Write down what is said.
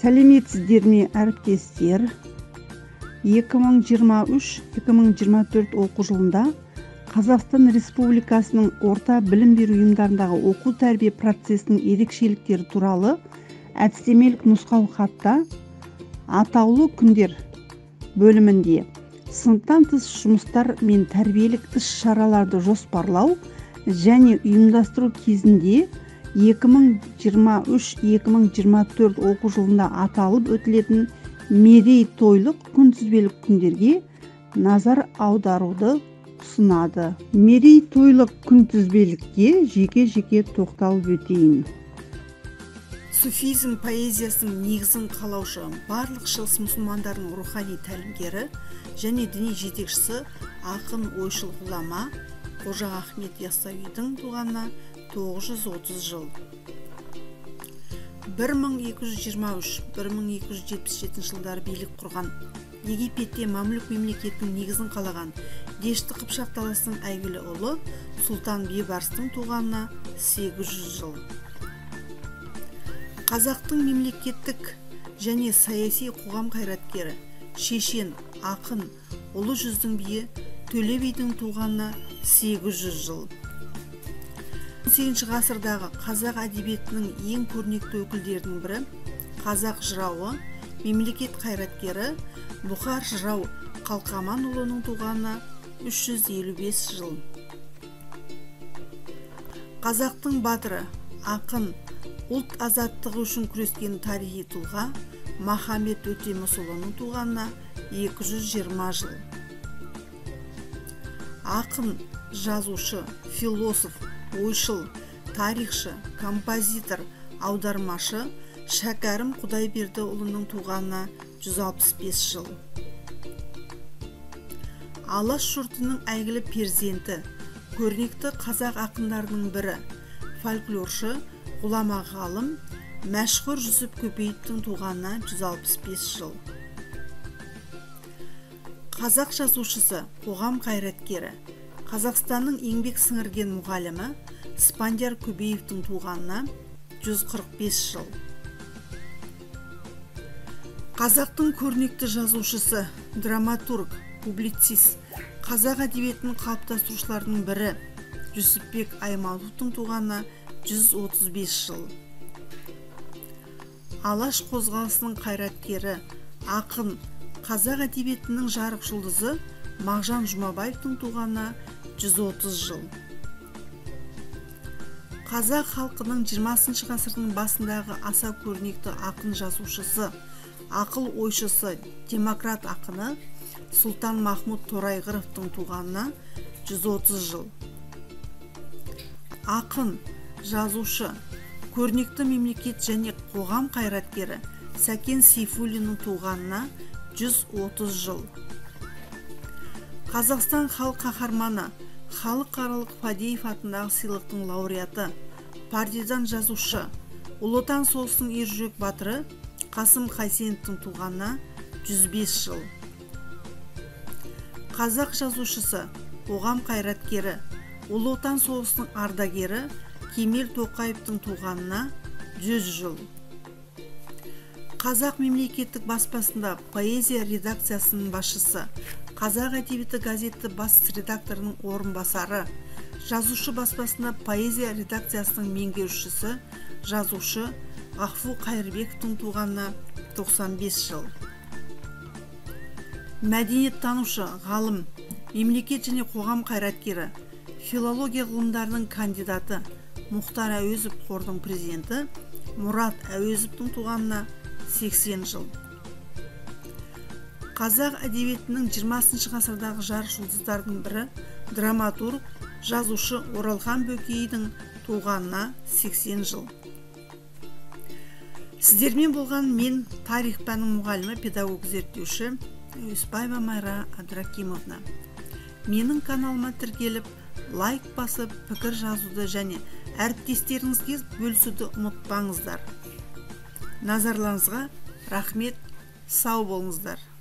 Сәлеметсіздер ме, әріптестер? 2023-2024 оқу жылында Қазақстан Республикасының орта білім беру ұйымдарындағы оқу тәрбие процесінің ерекшеліктері туралы әдістемелік нұсқау хатта атаулы күндер бөлімінде сыныптан тыс жұмыстар мен тәрбиелік іс-шараларды жоспарлау және ұйымдастыру кезінде 2023-2024 оқу жылында аталып өтілетін мерейтойлық күнтізбелік күндерге назар аударуды ұсынады. Мерейтойлық күнтізбелікке жеке-жеке тоқталып өтейін. Суфизм поэзиясының негізін қалаушы барлық шығыс мұсылмандарының рухани тәлімгері және діни жетекшісі ақын ойшыл ғұлама Қожа Ахмет Яссауидің туғанына 930 жыл. 1223-1277 жылдары билік құрған, Египетте мамлюк мемлекетінің негізін қалаған Дешті Қыпшақ даласының әйгілі ұлы Сұлтан Бейбарыстың туғанына 800 жыл. Қазақтың мемлекеттік және саяси қоғам қайраткері, шешен, ақын, ұлы жүздің биі Төле бидің туғанына 800 жыл. 18 ғасырдағы қазақ әдебиетінің ең көрнекті өкілдерінің бірі, қазақ жырауы, мемлекет қайраткері Бұхар жырау Қалқаманұлының туғанына 355 жыл. Қазақтың батыры, ақын, ұлт азаттығы үшін күрескен тарихи тұлға Махамбет Өтемісұлының туғанына 220 жыл. Ақын, жазушы, философ, ойшыл, тарихшы, композитор, аудармашы Шәкәрім Құдайбердіұлының туғанына 165 жыл. Алаш жұртының әйгілі перзенті, көрнекті қазақ ақындарының бірі, фольклоршы, ғұлама ғалым Мәшһүр Жүсіп Көпеевтің туғанына 165 жыл. Қазақ жазушысы, қоғам қайраткері, Қазақстанның еңбек сіңірген мұғалімі Спандияр Көбеевтің туғанына 145 жыл. Қазақтың көрнекті жазушысы, драматург, публицист, қазақ әдебиетінің қалыптастырушыларының бірі Жүсіпбек Аймауытовтың туғанына 135 жыл. Алаш қозғалысының қайраткері, ақын, қазақ әдебиетінің жарық жұлдызы Мағжан Жұмабаевтың туғанына 130 жыл. Қазақ халқының 20 ғасырдың басындағы аса көрнекті ақын жазушысы, ақыл ойшысы, демократ ақыны Сұлтан Махмұд Торайғыровтың туғанына 130 жыл. Ақын, жазушы, көрнекті мемлекет және қоғам қайраткері Сәкен Сейфуллиннің туғанына 130 жыл. Қазақстан халық қаһарманы, халықаралық Фадеев атындағы сыйлықтың лауреаты, партизан жазушы, Ұлы Отан соғысының ержүрек батыры Қасым Қайсеновтің туғанына 105 жыл. Қазақ жазушысы, қоғам қайраткері, Ұлы Отан соғысының ардагері Кемел Тоқаевтың туғанына 100 жыл. Қазақ мемлекеттік баспасында поэзия редакциясының басшысы, Қазақ әдебиеті газеті бас редакторының орынбасары, жазушы баспасында поэзия редакциясының меңгерушісі, жазушы Ғафу Қайырбековтың туғанына 95 жыл. Мәдениеттанушы, ғалым, мемлекет және қоғам қайраткері, филология ғылымдарының кандидаты Мұхтар Әуезов қордың президенті Мұрат Әуезовтың туғанына 80 жыл. Қазақ әдебиетінің 20 ғасырдағы жарық жұлдыздардың бірі, драматург, жазушы Оралхан Бөкейдің туғанына 80 жыл. Сіздермен болған мен тарих пәнінің мұғалімі, педагог зерттеуші Әуесбаева Майра Абдракимовна. Менің каналыма тіркеліп, лайк басып, пікір жазуды және әріптестеріңізге бөлісуді ұмытпаңыздар. Назарларыңызға рахмет, сау болыңыздар.